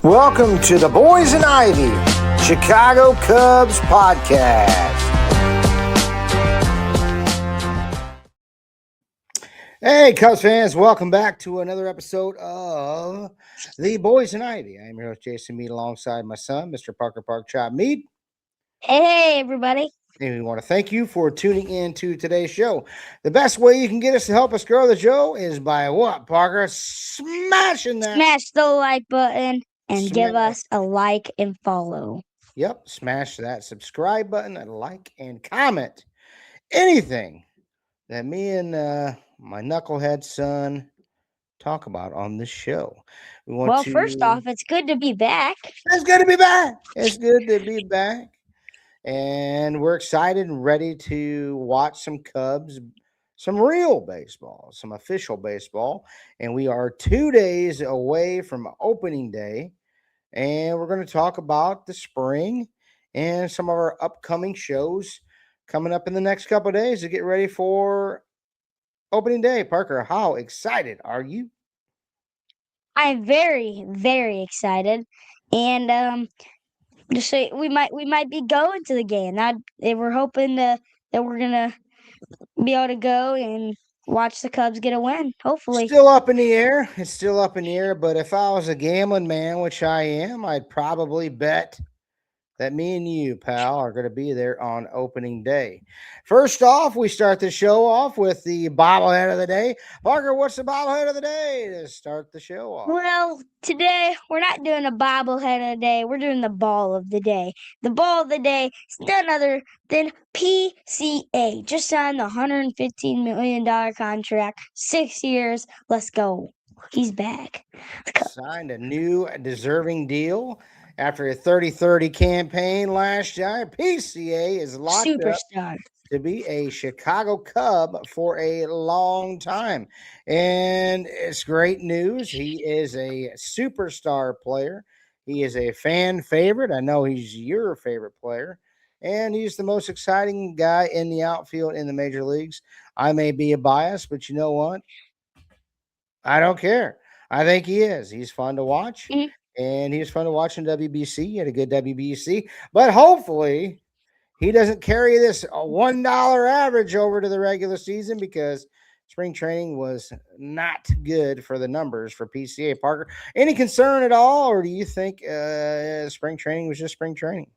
Welcome to the Boyz N Ivy Chicago Cubs podcast. Hey, Cubs fans, welcome back to another episode of the Boyz N Ivy. I'm your host, Jason Mead, alongside my son, Mr. Parker Park Chop Mead. Hey, everybody. And we want to thank you for tuning in to today's show. The best way you can get us to help us grow the show is by what, Parker? Smashing that. Smash the like button and give us a like and follow. Yep, smash that subscribe button and like and comment anything that me and my knucklehead son talk about on this show. First off, it's good to be back. It's good to be back. It's good to be back. And we're excited and ready to watch some Cubs, some real baseball, some official baseball. And we are 2 days away from opening day. And we're going to talk about the spring and some of our upcoming shows coming up in the next couple of days to get ready for opening day. Parker, how excited are you? I'm very, very excited. And just say we might be going to the game. We're hoping that we're gonna be able to go and watch the Cubs get a win. Hopefully, Still up in the air. It's still up in the air. But if I was a gambling man, which I am, I'd probably bet that me and you, pal, are going to be there on opening day. First off, we start the show off with the bobblehead of the day. Parker, what's the bobblehead of the day to start the show off? Well, today we're not doing a bobblehead of the day. We're doing the ball of the day. The ball of the day is none other than PCA. Just signed the $115 million contract, 6 years. Let's go. He's back. Signed a new deserving deal. After a 30-30 campaign last year, PCA is locked Superstar. up to be a Chicago Cub for a long time. And it's great news. He is a superstar player. He is a fan favorite. I know he's your favorite player. And he's the most exciting guy in the outfield in the major leagues. I may be a bias, but you know what? I don't care. I think he is. He's fun to watch. Mhm. And he was fun to watch in WBC. He had a good WBC. But hopefully he doesn't carry this $1 average over to the regular season because spring training was not good for the numbers for PCA. Parker, any concern at all? Or do you think spring training was just spring training?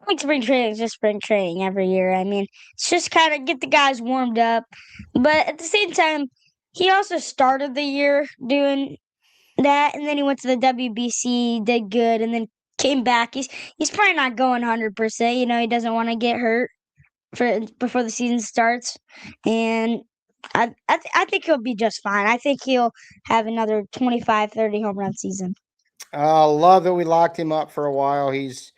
I think spring training is just spring training every year. I mean, it's just kind of get the guys warmed up. But at the same time, he also started the year doing that, and then he went to the WBC, did good, and then came back. He's probably not going 100%. You know, he doesn't want to get hurt before the season starts, and I think he'll be just fine. I think he'll have another 25, 30 home run season. Love that we locked him up for a while. He's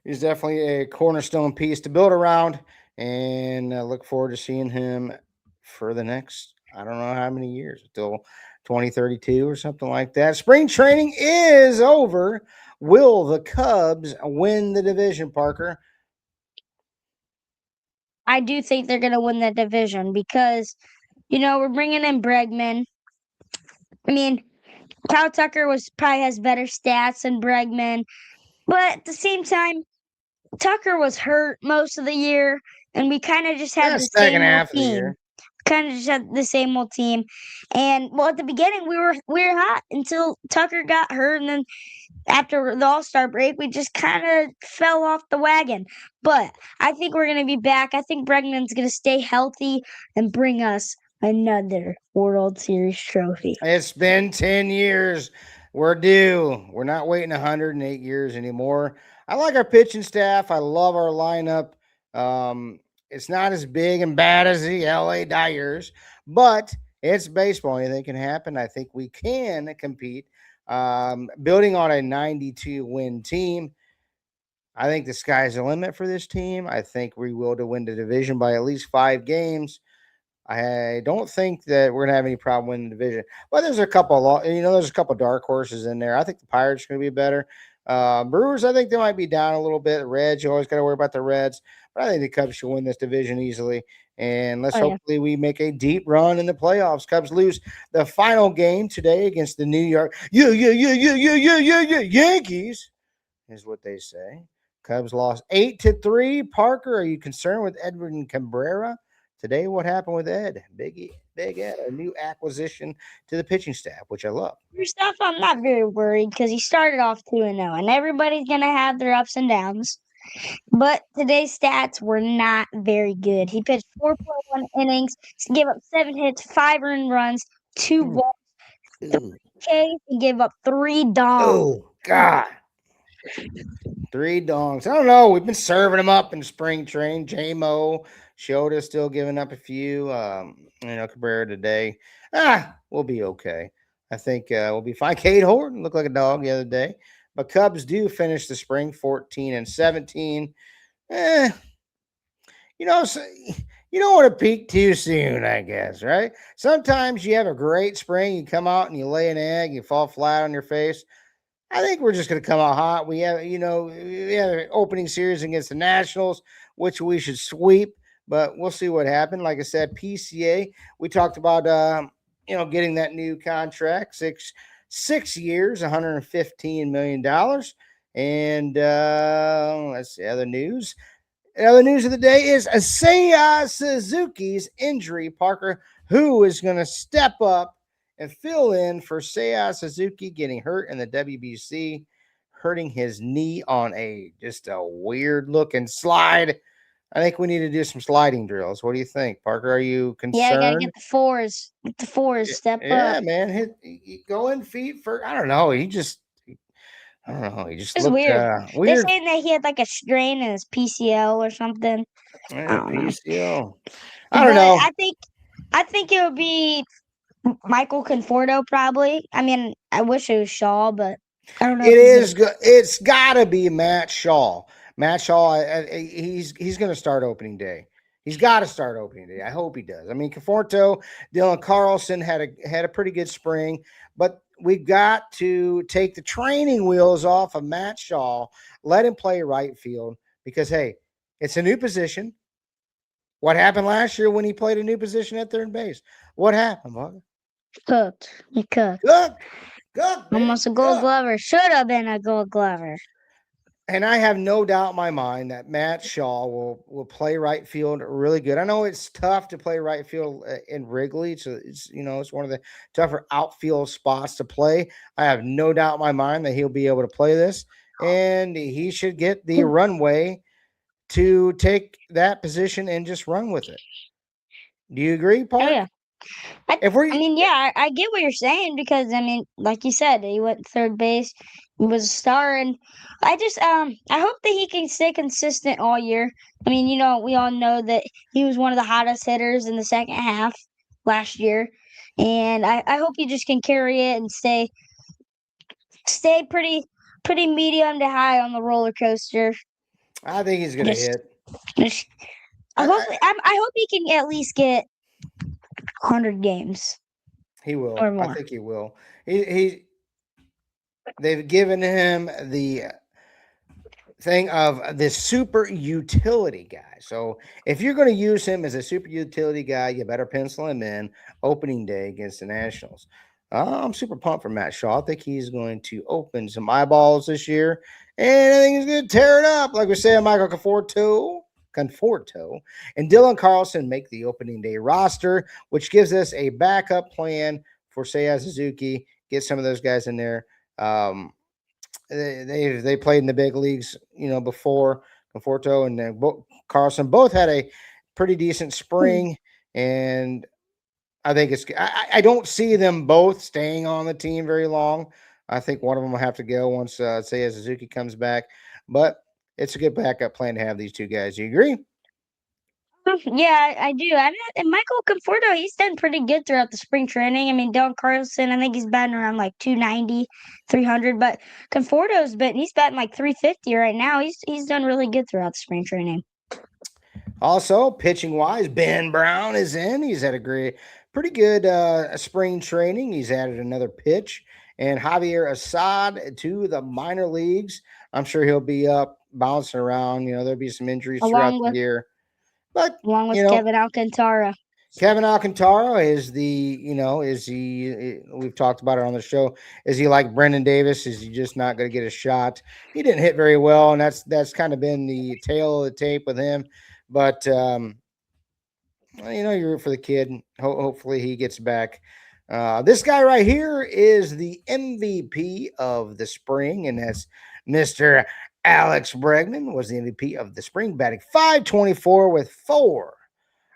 definitely a cornerstone piece to build around, and I look forward to seeing him for the next, I don't know how many years, until 2032 or something like that. Spring training is over. Will the Cubs win the division, Parker? I do think they're going to win that division because, you know, we're bringing in Bregman. I mean, Kyle Tucker probably has better stats than Bregman, but at the same time, Tucker was hurt most of the year, and we kind of just had the second same half of the team. year. Kind of just had the same old team, and well, at the beginning we were hot until Tucker got hurt, and then after the All-Star break, we just kind of fell off the wagon. But I think we're gonna be back. I think Bregman's gonna stay healthy and bring us another World Series trophy. It's been 10 years. We're due. We're not waiting 108 years anymore. I like our pitching staff. I love our lineup. It's not as big and bad as the LA Dyers, but it's baseball. Anything can happen. I think we can compete. Building on a 92 win team, I think the sky's the limit for this team. I think we will to win the division by at least 5 games. I don't think that we're gonna have any problem winning the division, but there's a couple. There's a couple dark horses in there. I think the Pirates are gonna be better. Brewers, I think they might be down a little bit. Reds, you always got to worry about the Reds, but I think the Cubs should win this division easily. And let's Oh yeah. hopefully we make a deep run in the playoffs. Cubs lose the final game today against the New York Yankees, is what they say. Cubs lost 8-3. Parker, are you concerned with Edward and Cabrera today? What happened with Ed? Big Ed, a new acquisition to the pitching staff, which I love. First off, I'm not very worried because he started off 2-0, and everybody's gonna have their ups and downs. But today's stats were not very good. He pitched 4.1 innings, gave up 7 hits, 5 earned runs, two Ooh, walks, ooh, 3 Ks, and gave up 3 dongs. oh, God. 3 dongs. I don't know. We've been serving them up in spring train. J-Mo, Shota still giving up a few. Cabrera today. We'll be okay. I think we'll be fine. Cade Horton looked like a dog the other day. But Cubs do finish the spring 14-17. Eh, so you don't want to peak too soon, I guess, right? Sometimes you have a great spring, you come out and you lay an egg, you fall flat on your face. I think we're just going to come out hot. We have an opening series against the Nationals, which we should sweep, but we'll see what happens. Like I said, PCA, we talked about, getting that new contract, 6 years, $115 million. And let's see, other news. Other news of the day is Seiya Suzuki's injury. Parker, who is going to step up and fill in for Seiya Suzuki getting hurt in the WBC, hurting his knee on just a weird looking slide. I think we need to do some sliding drills. What do you think, Parker? Are you Yeah, I gotta concerned? get the fours. Get the fours. Step Yeah, up. man. Go in feet for. I don't know. I don't know. He just It's looked weird. They're weird. saying that he had like a strain in his PCL or something. I Yeah, don't know. PCO. I don't But know. I think it would be Michael Conforto probably. I mean, I wish it was Shaw, but I don't know if It he's gonna. is good. It's got to be Matt Shaw. Matt Shaw. He's going to start opening day. He's got to start opening day. I hope he does. I mean, Conforto, Dylan Carlson had a pretty good spring, but we've got to take the training wheels off of Matt Shaw. Let him play right field because hey, it's a new position. What happened last year when he played a new position at third base? What happened, Bubba? Cooked. He cooked. Cook, cook, baby, Almost a gold cook. glover. Should have been a gold glover. And I have no doubt in my mind that Matt Shaw will play right field really good. I know it's tough to play right field in Wrigley, so it's one of the tougher outfield spots to play. I have no doubt in my mind that he'll be able to play this, and he should get the runway to take that position and just run with it. Do you agree, Oh Park? yeah. I, If we, I mean, yeah, I get what you're saying because I mean, like you said, he went third base, he was a star, and I hope that he can stay consistent all year. I mean, we all know that he was one of the hottest hitters in the second half last year, and I hope he just can carry it and stay pretty medium to high on the roller coaster. I think he's going to Just, hit. just I hope he can at least get 100 games He will. or I more. think he will. They've given him the thing of this super utility guy. So if you're going to use him as a super utility guy, you better pencil him in opening day against the Nationals. I'm super pumped for Matt Shaw. I think he's going to open some eyeballs this year, and I think he's going to tear it up. Like we said, Michael Conforto, and Dylan Carlson make the opening day roster, which gives us a backup plan for Seiya Suzuki. Get some of those guys in there. They played in the big leagues, before. Conforto and Carlson both had a pretty decent spring, and I think I don't see them both staying on the team very long. I think one of them will have to go once Seiya Suzuki comes back, but it's a good backup plan to have these two guys. Do you agree? Yeah, I do. And Michael Conforto, he's done pretty good throughout the spring training. I mean, Dylan Carlson, I think he's batting around like 290, 300, but he's batting like 350 right now. He's done really good throughout the spring training. Also, pitching wise, Ben Brown is in. He's had pretty good spring training. He's added another pitch, and Javier Assad to the minor leagues. I'm sure he'll be up bouncing around. There'll be some injuries throughout Along the with year. But along with Kevin Alcantara. Kevin Alcantara is we've talked about it on the show. Is he like Brendan Davis? Is he just not going to get a shot? He didn't hit very well, and that's kind of been the tail of the tape with him. But, you root for the kid. Hopefully he gets back. This guy right here is the MVP of the spring, and that's Mr. Alex Bregman was the MVP of the spring, batting .524 with 4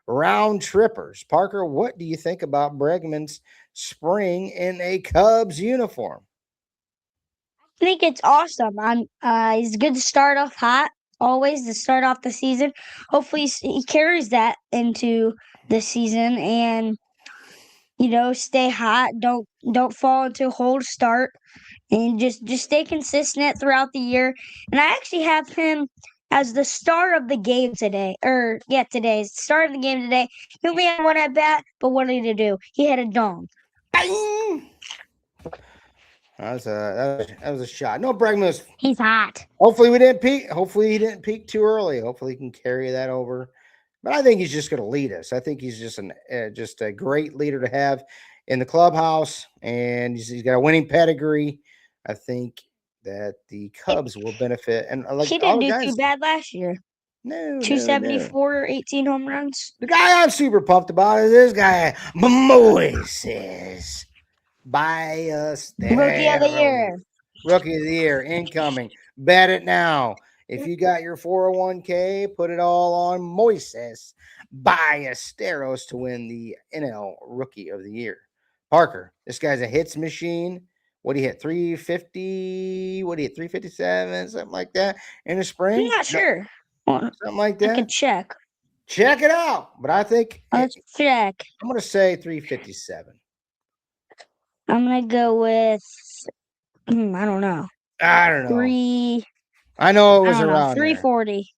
round trippers. Parker, what do you think about Bregman's spring in a Cubs uniform? I think it's awesome. He's good to start off hot, always to start off the season. Hopefully he carries that into the season and stay hot. Don't fall into a hold start, and just stay consistent throughout the year. And I actually have him as the star of the game today. Start of the game today. He only had one at bat, but what did he do? He had a dong. Bang! That was a shot. No, Bregman He's hot. Hopefully we didn't peak. Hopefully he didn't peak too early. Hopefully he can carry that over. But I think he's just going to lead us. I think he's just a great leader to have in the clubhouse, and he's got a winning pedigree. I think that the Cubs will benefit. And he didn't do too bad last year. No, 274, 18 home runs. The guy I'm super pumped about is this guy, Moises. By us, Rookie of the year. Rookie of the year incoming. Bet it now. If you got your 401k, put it all on Moises Ballesteros to win the NL Rookie of the Year. Parker, this guy's a hits machine. What do you hit? 350? What do you hit? 357? Something like that in the spring? I'm not sure. Something like that. I could check. Check it out. But I think let's check. I'm going to say 357. I'm going to go with, I don't know. I know it was around 340.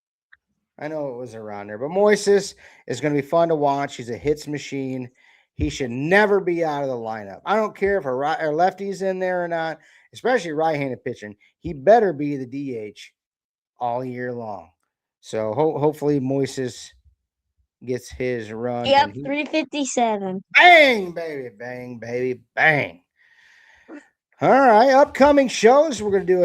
I know it was around there. But Moises is going to be fun to watch. He's a hits machine. He should never be out of the lineup. I don't care if a lefty's in there or not, especially right-handed pitching. He better be the DH all year long. So hopefully Moises gets his run. Yep, 357. Bang, baby, bang, baby, bang. All right, upcoming shows. We're going to do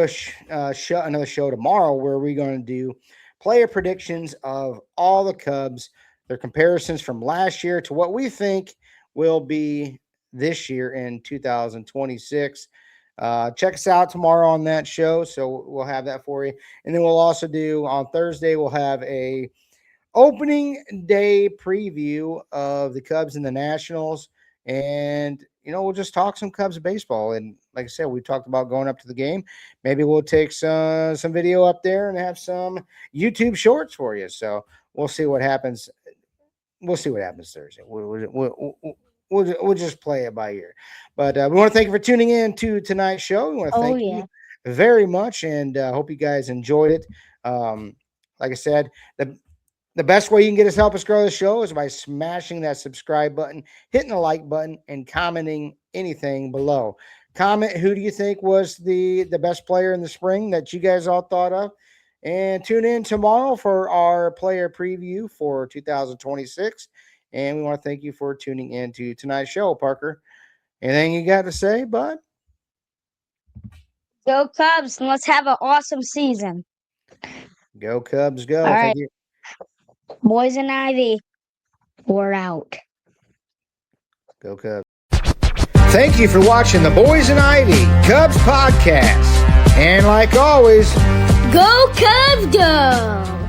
another show tomorrow where we're going to do player predictions of all the Cubs, their comparisons from last year to what we think will be this year in 2026. Check us out tomorrow on that show. So we'll have that for you. And then we'll also do on Thursday, we'll have a opening day preview of the Cubs and the Nationals. And, we'll just talk some Cubs baseball. And like I said, we talked about going up to the game. Maybe we'll take some video up there and have some YouTube shorts for you. So we'll see what happens. We'll see what happens Thursday. We'll just play it by ear. But we want to thank you for tuning in to tonight's show. We want to thank you very much, and hope you guys enjoyed it. Like I said, the best way you can get us help us grow the show is by smashing that subscribe button, hitting the like button, and commenting anything below. Comment who do you think was the best player in the spring that you guys all thought of. And tune in tomorrow for our player preview for 2026. And we want to thank you for tuning in to tonight's show, Parker. Anything you got to say, bud? Go Cubs, and let's have an awesome season. Go Cubs, go. All right. Boyz N Ivy, we're out. Go Cubs. Thank you for watching the Boyz N Ivy Cubs podcast. And like always, go Cubs, go!